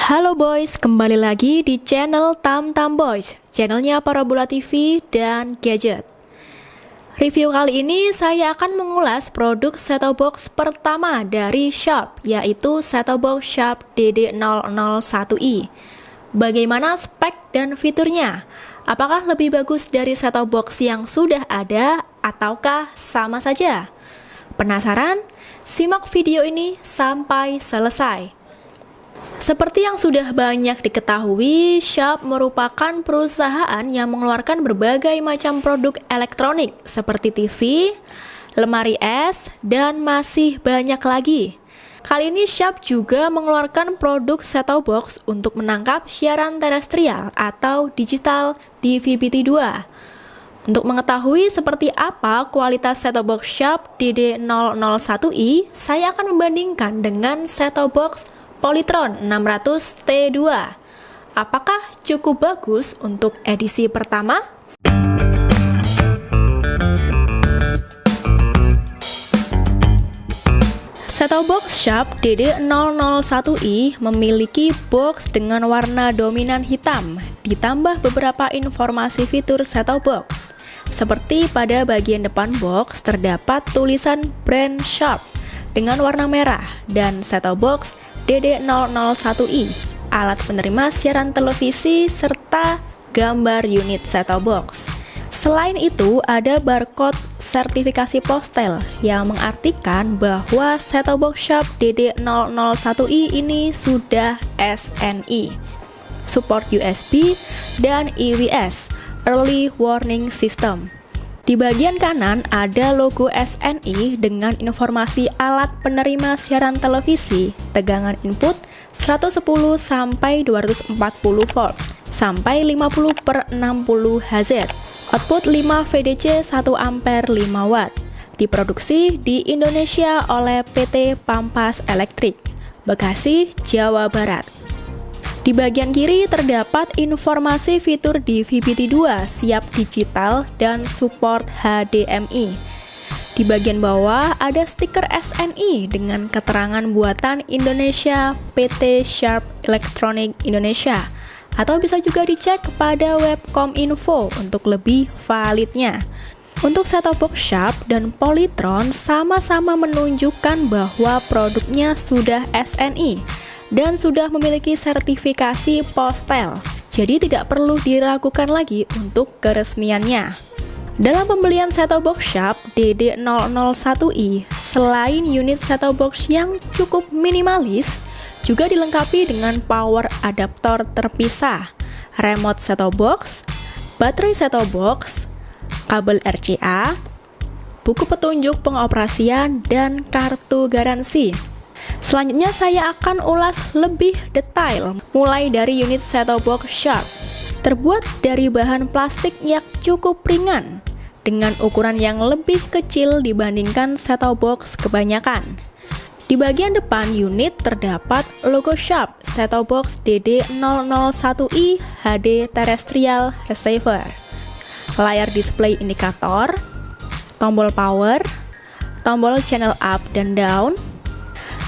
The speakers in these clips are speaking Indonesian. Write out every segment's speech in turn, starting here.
Halo boys, kembali lagi di channel Tam Tam Boys, channelnya Parabola TV dan gadget. Review kali ini saya akan mengulas produk set-top box pertama dari Sharp, yaitu set-top box Sharp DD001i. Bagaimana spek dan fiturnya? Apakah lebih bagus dari set-top box yang sudah ada ataukah sama saja? Penasaran? Simak video ini sampai selesai. Seperti yang sudah banyak diketahui, Sharp merupakan perusahaan yang mengeluarkan berbagai macam produk elektronik seperti TV, lemari es, dan masih banyak lagi. Kali ini Sharp juga mengeluarkan produk set-top box untuk menangkap siaran terestrial atau digital di VVT2. Untuk mengetahui seperti apa kualitas set-top box Sharp DD001i, saya akan membandingkan dengan set-top box Polytron 600T2. Apakah cukup bagus untuk edisi pertama? Set-top box Sharp DD001i memiliki box dengan warna dominan hitam, ditambah beberapa informasi fitur set-top box. Seperti pada bagian depan box terdapat tulisan brand Sharp dengan warna merah, dan set-top box DD001i, alat penerima siaran televisi, serta gambar unit set-top box. Selain itu, ada barcode sertifikasi postel yang mengartikan bahwa set-top box Sharp DD001i ini sudah SNI, support USB dan EWS, Early Warning System. Di bagian kanan ada logo SNI dengan informasi alat penerima siaran televisi, tegangan input 110 sampai 240 volt sampai 50 per 60 Hz, output 5 VDC 1 ampere 5 watt. Diproduksi di Indonesia oleh PT Pampas Elektrik, Bekasi, Jawa Barat. Di bagian kiri terdapat informasi fitur di VVT2 siap digital dan support HDMI. Di bagian bawah ada stiker SNI dengan keterangan buatan Indonesia PT Sharp Electronic Indonesia, atau bisa juga dicek kepada web Kominfo untuk lebih validnya. Untuk set-top box Sharp dan Polytron sama-sama menunjukkan bahwa produknya sudah SNI dan sudah memiliki sertifikasi postel, jadi tidak perlu diragukan lagi untuk keresmiannya. Dalam pembelian set-top box Sharp DD001i, selain unit set-top box yang cukup minimalis, juga dilengkapi dengan power adaptor terpisah, remote set-top box, baterai set-top box, kabel RCA, buku petunjuk pengoperasian, dan kartu garansi. Selanjutnya saya akan ulas lebih detail, mulai dari unit set-top box Sharp. Terbuat dari bahan plastik yang cukup ringan, dengan ukuran yang lebih kecil dibandingkan set-top box kebanyakan. Di bagian depan unit terdapat logo Sharp set-top box DD001i HD Terrestrial Receiver, layar display indikator, tombol power, tombol channel up dan down.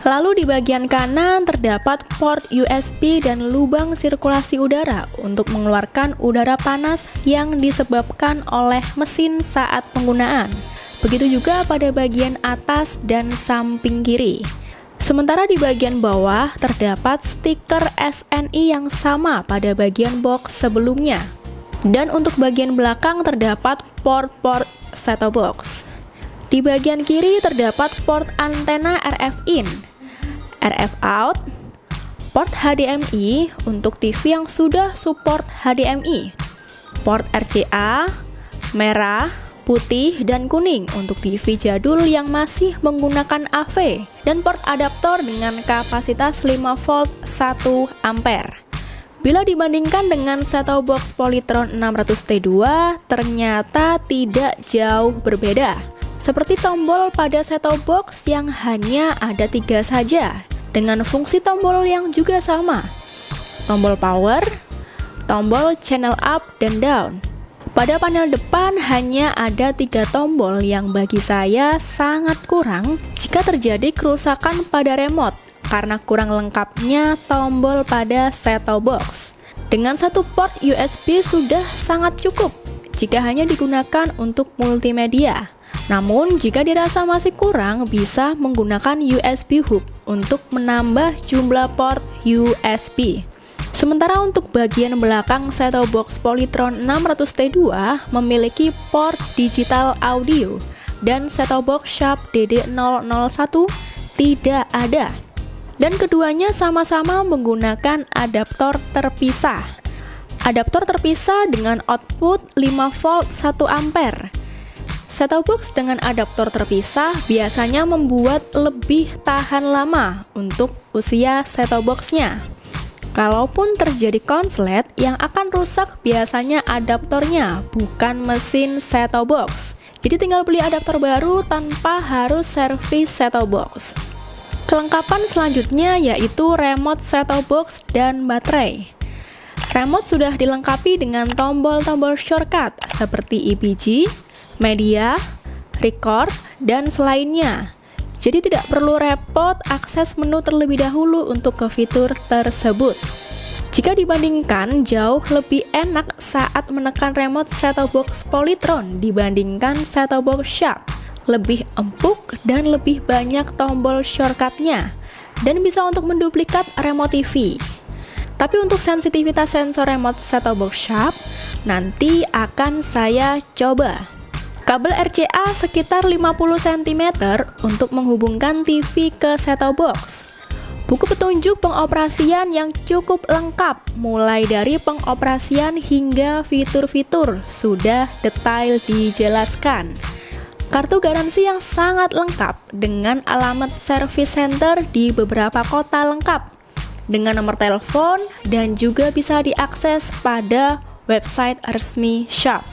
Lalu di bagian kanan terdapat port USB dan lubang sirkulasi udara untuk mengeluarkan udara panas yang disebabkan oleh mesin saat penggunaan. Begitu juga pada bagian atas dan samping kiri. Sementara di bagian bawah terdapat stiker SNI yang sama pada bagian box sebelumnya. Dan untuk bagian belakang terdapat port-port set-top box. Di bagian kiri terdapat port antena RF in, RF out, port HDMI untuk TV yang sudah support HDMI, port RCA, merah, putih, dan kuning untuk TV jadul yang masih menggunakan AV, dan port adaptor dengan kapasitas 5 volt 1 ampere. Bila dibandingkan dengan set-top box Polytron 600T2, ternyata tidak jauh berbeda. Seperti tombol pada set-top box yang hanya ada 3 saja, dengan fungsi tombol yang juga sama. Tombol power, tombol channel up dan down. Pada panel depan hanya ada 3 tombol yang bagi saya sangat kurang jika terjadi kerusakan pada remote karena kurang lengkapnya tombol pada set-top box. Dengan satu port USB sudah sangat cukup jika hanya digunakan untuk multimedia. Namun, jika dirasa masih kurang, bisa menggunakan USB hub untuk menambah jumlah port USB. Sementara untuk bagian belakang set-top box Polytron 600T2 memiliki port digital audio dan set-top box Sharp DD001 tidak ada. Dan keduanya sama-sama menggunakan adaptor terpisah. Adaptor terpisah dengan output 5V 1 ampere. Set-top box dengan adaptor terpisah biasanya membuat lebih tahan lama untuk usia set-top box-nya. Kalaupun terjadi konslet, yang akan rusak biasanya adaptornya, bukan mesin set-top box. Jadi tinggal beli adaptor baru tanpa harus servis set-top box. Kelengkapan selanjutnya yaitu remote set-top box dan baterai. Remote sudah dilengkapi dengan tombol-tombol shortcut seperti EPG, media, record, dan selainnya. Jadi tidak perlu repot akses menu terlebih dahulu untuk ke fitur tersebut. Jika dibandingkan, jauh lebih enak saat menekan remote set-top box Polytron dibandingkan set-top box Sharp. Lebih empuk dan lebih banyak tombol shortcutnya, dan bisa untuk menduplikat remote TV. Tapi untuk sensitivitas sensor remote set-top box Sharp, nanti akan saya coba. Kabel RCA sekitar 50 cm untuk menghubungkan TV ke set-top box. Buku petunjuk pengoperasian yang cukup lengkap, mulai dari pengoperasian hingga fitur-fitur sudah detail dijelaskan. Kartu garansi yang sangat lengkap dengan alamat service center di beberapa kota lengkap, dengan nomor telepon dan juga bisa diakses pada website resmi Sharp.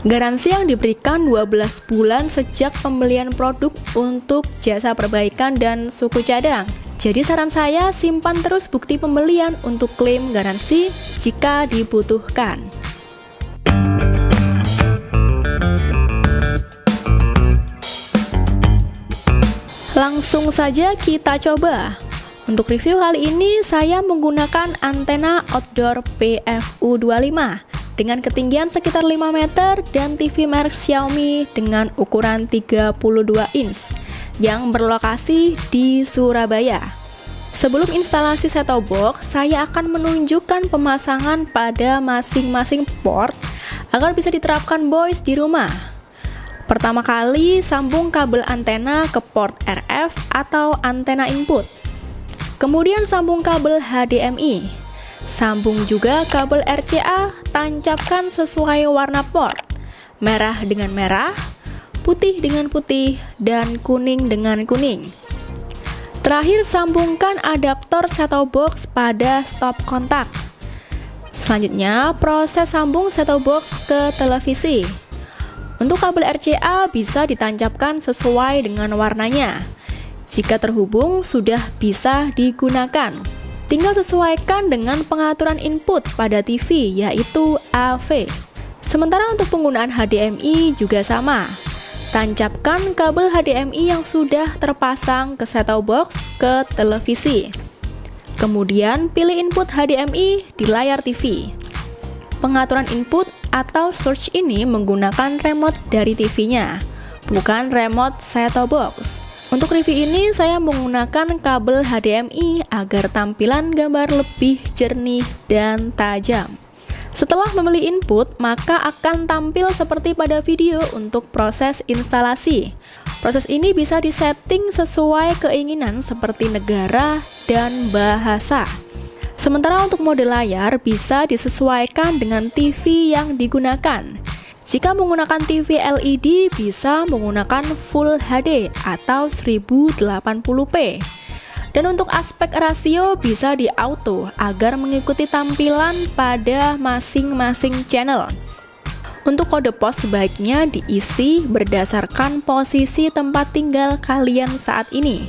Garansi yang diberikan 12 bulan sejak pembelian produk untuk jasa perbaikan dan suku cadang. Jadi saran saya simpan terus bukti pembelian untuk klaim garansi jika dibutuhkan. Langsung saja kita coba. Untuk review kali ini saya menggunakan antena outdoor PFU25 dengan ketinggian sekitar 5 meter dan TV merek Xiaomi dengan ukuran 32 inch yang berlokasi di Surabaya. Sebelum instalasi set-top box, saya akan menunjukkan pemasangan pada masing-masing port agar bisa diterapkan boys di rumah. Pertama kali, sambung kabel antena ke port RF atau antena input. Kemudian sambung kabel HDMI. Sambung juga kabel RCA, tancapkan sesuai warna port. Merah dengan merah, putih dengan putih, dan kuning dengan kuning. Terakhir, sambungkan adaptor set-top box pada stop kontak. Selanjutnya, proses sambung set-top box ke televisi. Untuk kabel RCA bisa ditancapkan sesuai dengan warnanya. Jika terhubung, sudah bisa digunakan. Tinggal sesuaikan dengan pengaturan input pada TV, yaitu AV. Sementara untuk penggunaan HDMI juga sama. Tancapkan kabel HDMI yang sudah terpasang ke set-top box ke televisi. Kemudian pilih input HDMI di layar TV. Pengaturan input atau search ini menggunakan remote dari TV-nya, bukan remote set-top box. Untuk review ini saya menggunakan kabel HDMI agar tampilan gambar lebih jernih dan tajam. Setelah memilih input, maka akan tampil seperti pada video untuk proses instalasi. Proses ini bisa disetting sesuai keinginan seperti negara dan bahasa. Sementara untuk mode layar bisa disesuaikan dengan TV yang digunakan. Jika menggunakan TV LED bisa menggunakan Full HD atau 1080p. Dan untuk aspek rasio bisa di auto agar mengikuti tampilan pada masing-masing channel. Untuk kode pos sebaiknya diisi berdasarkan posisi tempat tinggal kalian saat ini.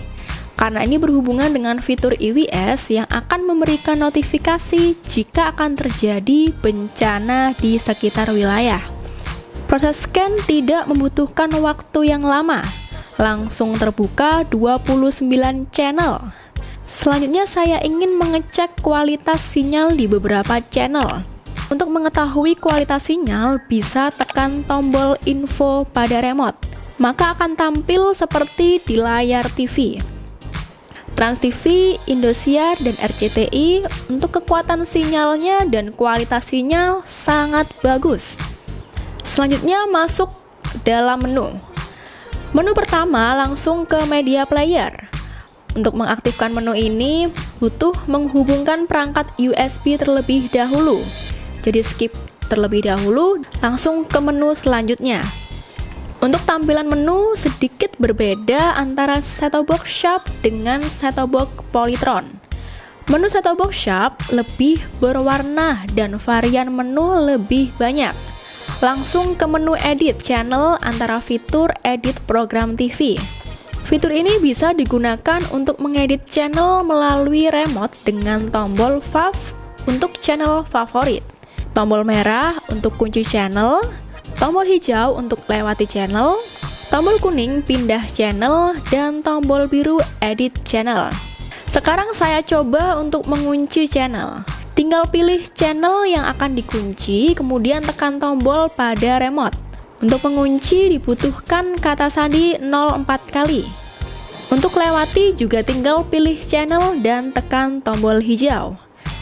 Karena ini berhubungan dengan fitur IWS yang akan memberikan notifikasi jika akan terjadi bencana di sekitar wilayah. Proses scan tidak membutuhkan waktu yang lama, langsung terbuka 29 channel. Selanjutnya saya ingin mengecek kualitas sinyal di beberapa channel. Untuk mengetahui kualitas sinyal, bisa tekan tombol info pada remote. Maka akan tampil seperti di layar TV. Trans TV, Indosiar, dan RCTI untuk kekuatan sinyalnya dan kualitas sinyal sangat bagus. Selanjutnya masuk dalam menu. Menu pertama langsung ke media player. Untuk mengaktifkan menu ini butuh menghubungkan perangkat USB terlebih dahulu. Jadi skip terlebih dahulu, langsung ke menu selanjutnya. Untuk tampilan menu sedikit berbeda antara set-top box Sharp dengan set-top box Polytron. Menu set-top box Sharp lebih berwarna dan varian menu lebih banyak. Langsung ke menu edit channel antara fitur edit program TV. Fitur ini bisa digunakan untuk mengedit channel melalui remote dengan tombol fav untuk channel favorit, tombol merah untuk kunci channel, tombol hijau untuk lewati channel, tombol kuning pindah channel, dan tombol biru edit channel. Sekarang saya coba untuk mengunci channel. Tinggal pilih channel yang akan dikunci, kemudian tekan tombol pada remote. Untuk mengunci dibutuhkan kata sandi 04 kali. Untuk lewati juga tinggal pilih channel dan tekan tombol hijau.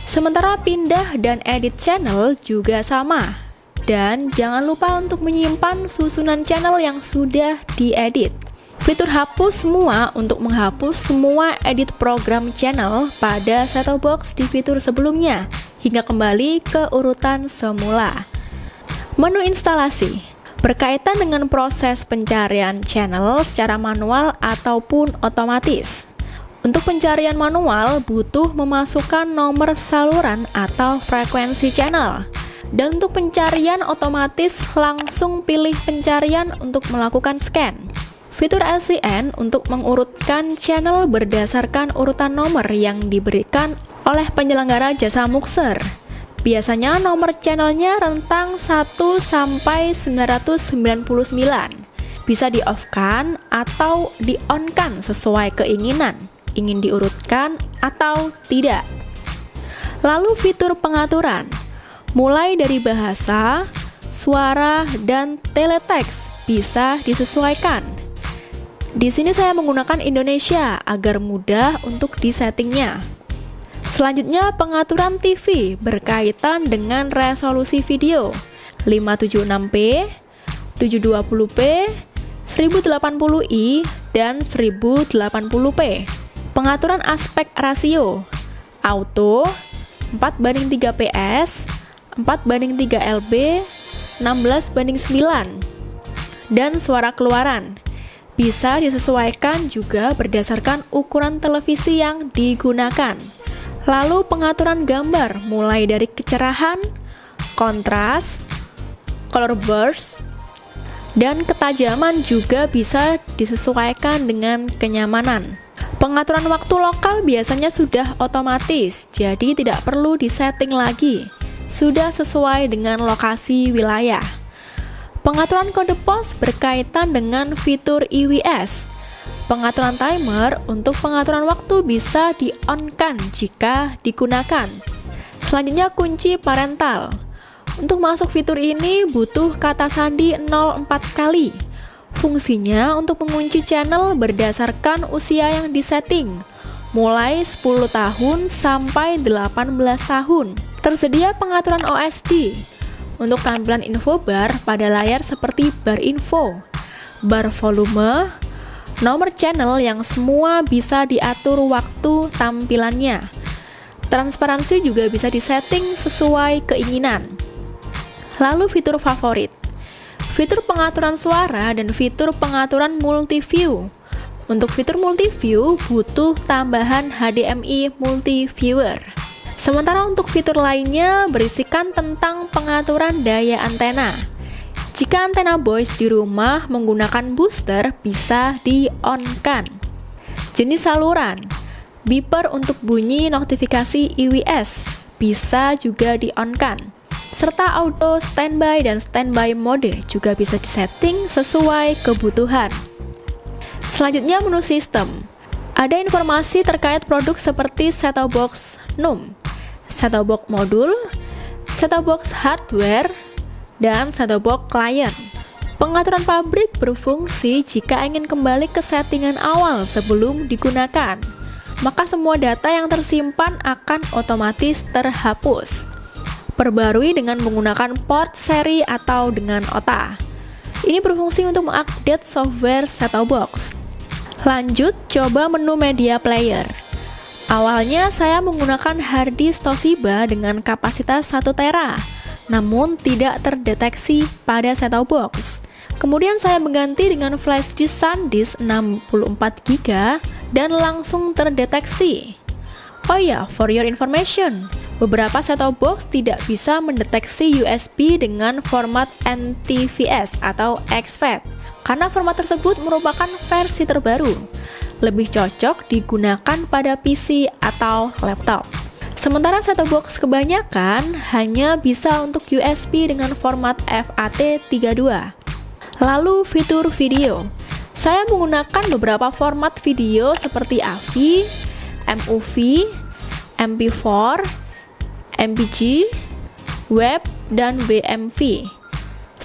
Sementara pindah dan edit channel juga sama. Dan jangan lupa untuk menyimpan susunan channel yang sudah diedit. Fitur hapus semua untuk menghapus semua edit program channel pada set-top box di fitur sebelumnya hingga kembali ke urutan semula. Menu instalasi berkaitan dengan proses pencarian channel secara manual ataupun otomatis. Untuk pencarian manual butuh memasukkan nomor saluran atau frekuensi channel. Dan untuk pencarian otomatis langsung pilih pencarian untuk melakukan scan. Fitur LCN untuk mengurutkan channel berdasarkan urutan nomor yang diberikan oleh penyelenggara jasa mukser. Biasanya nomor channelnya rentang 1 sampai 999. Bisa di-off-kan atau di-on-kan sesuai keinginan, ingin diurutkan atau tidak. Lalu fitur pengaturan, mulai dari bahasa, suara, dan teleteks bisa disesuaikan. Di sini saya menggunakan Indonesia agar mudah untuk disettingnya. Selanjutnya pengaturan TV berkaitan dengan resolusi video 576p, 720p, 1080i, dan 1080p. Pengaturan aspek rasio auto 4:3 ps, 4:3 lb, 16:9, dan suara keluaran bisa disesuaikan juga berdasarkan ukuran televisi yang digunakan. Lalu pengaturan gambar mulai dari kecerahan, kontras, color burst, dan ketajaman juga bisa disesuaikan dengan kenyamanan. Pengaturan waktu lokal biasanya sudah otomatis, jadi tidak perlu disetting lagi. Sudah sesuai dengan lokasi wilayah. Pengaturan kode pos berkaitan dengan fitur IWS. Pengaturan timer untuk pengaturan waktu bisa di-on-kan jika digunakan. Selanjutnya kunci parental. Untuk masuk fitur ini butuh kata sandi 04 kali. Fungsinya untuk mengunci channel berdasarkan usia yang disetting, mulai 10 tahun sampai 18 tahun. Tersedia pengaturan OSD. Untuk tampilan info bar pada layar seperti bar info, bar volume, nomor channel yang semua bisa diatur waktu tampilannya. Transparansi juga bisa disetting sesuai keinginan. Lalu fitur favorit. Fitur pengaturan suara dan fitur pengaturan multiview. Untuk fitur multiview butuh tambahan HDMI multiviewer. Sementara untuk fitur lainnya berisikan tentang pengaturan daya antena. Jika antena voice di rumah menggunakan booster bisa di-on-kan. Jenis saluran, beeper untuk bunyi notifikasi IWS bisa juga di-on-kan. Serta auto standby dan standby mode juga bisa disetting sesuai kebutuhan. Selanjutnya menu sistem. Ada informasi terkait produk seperti set-top box NUM, set-top box modul, set-top box hardware, dan set-top box client. Pengaturan pabrik berfungsi jika ingin kembali ke settingan awal sebelum digunakan, maka semua data yang tersimpan akan otomatis terhapus. Perbarui dengan menggunakan port seri atau dengan OTA. Ini berfungsi untuk mengupdate software set-top box. Lanjut, coba menu media player. Awalnya saya menggunakan harddisk Toshiba dengan kapasitas 1 tera, namun tidak terdeteksi pada set-top box. Kemudian saya mengganti dengan flash disk SanDisk 64 GB dan langsung terdeteksi. Oh ya, for your information, beberapa set-top box tidak bisa mendeteksi USB dengan format NTFS atau exFAT karena format tersebut merupakan versi terbaru. Lebih cocok digunakan pada PC atau laptop. Sementara set-top box kebanyakan hanya bisa untuk USB dengan format FAT32. Lalu fitur video. Saya menggunakan beberapa format video seperti AVI, MOV, MP4, MPG, web, dan WMV.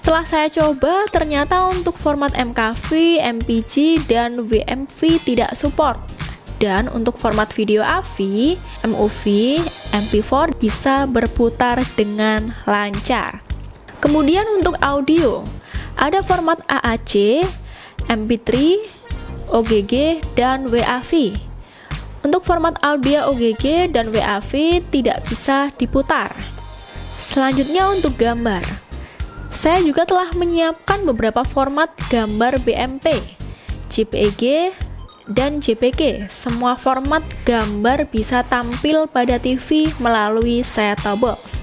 Setelah saya coba, ternyata untuk format MKV, MPG, dan WMV tidak support. Dan untuk format video AVI, MOV, MP4 bisa berputar dengan lancar. Kemudian untuk audio, ada format AAC, MP3, OGG, dan WAV. Untuk format audio OGG dan WAV tidak bisa diputar. Selanjutnya untuk gambar. Saya juga telah menyiapkan beberapa format gambar BMP, JPEG, dan JPG. Semua format gambar bisa tampil pada TV melalui set-top box.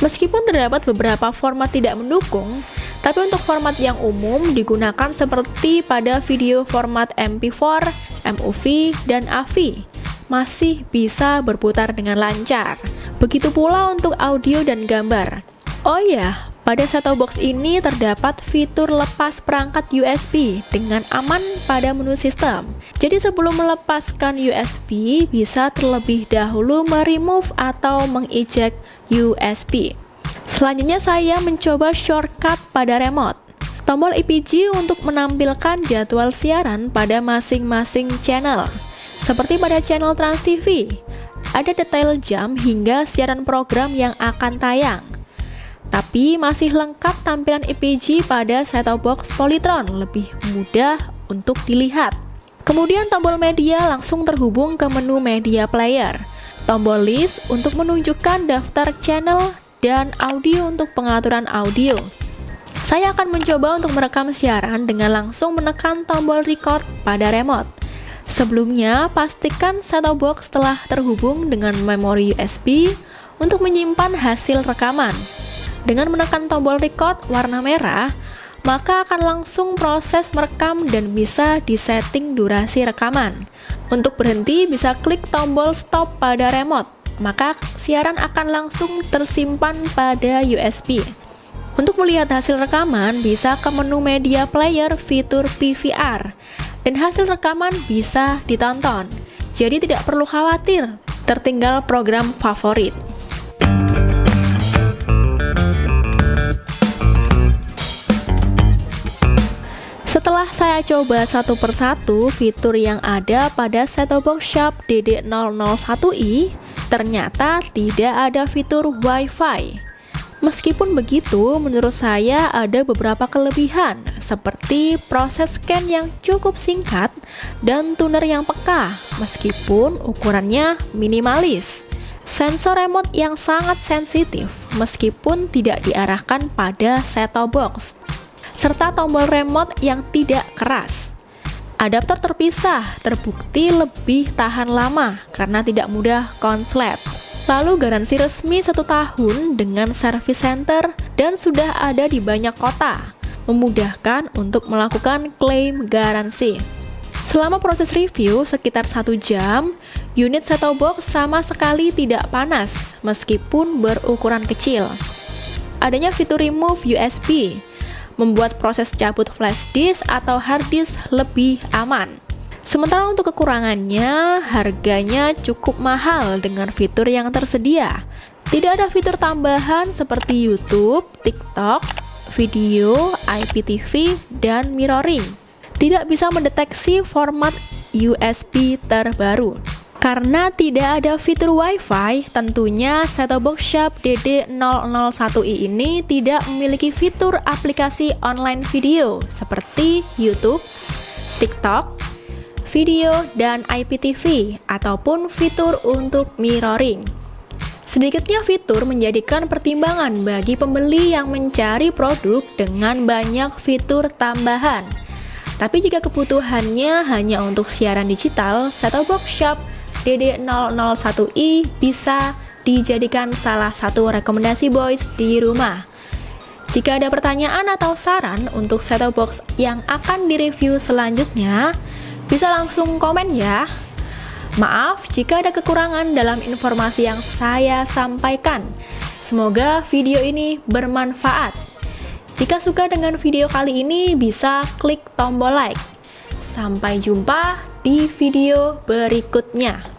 Meskipun terdapat beberapa format tidak mendukung, tapi untuk format yang umum digunakan seperti pada video format MP4, MOV, dan AVI masih bisa berputar dengan lancar. Begitu pula untuk audio dan gambar. Oh ya, pada set-top box ini terdapat fitur lepas perangkat USB dengan aman pada menu sistem. Jadi sebelum melepaskan USB, bisa terlebih dahulu meremove atau mengeject USB. Selanjutnya saya mencoba shortcut pada remote. Tombol IPG untuk menampilkan jadwal siaran pada masing-masing channel. Seperti pada channel Trans TV, ada detail jam hingga siaran program yang akan tayang. Tapi masih lengkap tampilan IPG pada set-top box Polytron, lebih mudah untuk dilihat. Kemudian tombol media langsung terhubung ke menu media player. Tombol list untuk menunjukkan daftar channel dan audio untuk pengaturan audio. Saya akan mencoba untuk merekam siaran dengan langsung menekan tombol record pada remote. Sebelumnya, pastikan set-top box telah terhubung dengan memori USB untuk menyimpan hasil rekaman. Dengan menekan tombol record warna merah, maka akan langsung proses merekam dan bisa disetting durasi rekaman. Untuk berhenti, bisa klik tombol stop pada remote, maka siaran akan langsung tersimpan pada USB. Untuk melihat hasil rekaman, bisa ke menu media player fitur PVR, dan hasil rekaman bisa ditonton. Jadi tidak perlu khawatir tertinggal program favorit. Setelah saya coba satu persatu fitur yang ada pada set-top box Sharp DD001i, ternyata tidak ada fitur Wi-Fi. Meskipun begitu, menurut saya ada beberapa kelebihan, seperti proses scan yang cukup singkat dan tuner yang peka, meskipun ukurannya minimalis. Sensor remote yang sangat sensitif, meskipun tidak diarahkan pada set-top box, serta tombol remote yang tidak keras. Adaptor terpisah terbukti lebih tahan lama karena tidak mudah konslet. Lalu garansi resmi 1 tahun dengan service center dan sudah ada di banyak kota, memudahkan untuk melakukan klaim garansi. Selama proses review sekitar 1 jam, unit set-top box sama sekali tidak panas meskipun berukuran kecil. Adanya fitur remove USB membuat proses cabut flash disk atau hard disk lebih aman. Sementara untuk kekurangannya, harganya cukup mahal dengan fitur yang tersedia. Tidak ada fitur tambahan seperti YouTube, TikTok, video, IPTV, dan mirroring. Tidak bisa mendeteksi format USB terbaru. Karena tidak ada fitur Wi-Fi, tentunya set-top box Sharp DD001i ini tidak memiliki fitur aplikasi online video seperti YouTube, TikTok, video, dan IPTV, ataupun fitur untuk mirroring. Sedikitnya fitur menjadikan pertimbangan bagi pembeli yang mencari produk dengan banyak fitur tambahan. Tapi jika kebutuhannya hanya untuk siaran digital, set-top box Sharp DD001i bisa dijadikan salah satu rekomendasi boys di rumah. Jika ada pertanyaan atau saran untuk set-top box yang akan direview selanjutnya, bisa langsung komen ya. Maaf jika ada kekurangan dalam informasi yang saya sampaikan. Semoga video ini bermanfaat. Jika suka dengan video kali ini, bisa klik tombol like. Sampai jumpa di video berikutnya.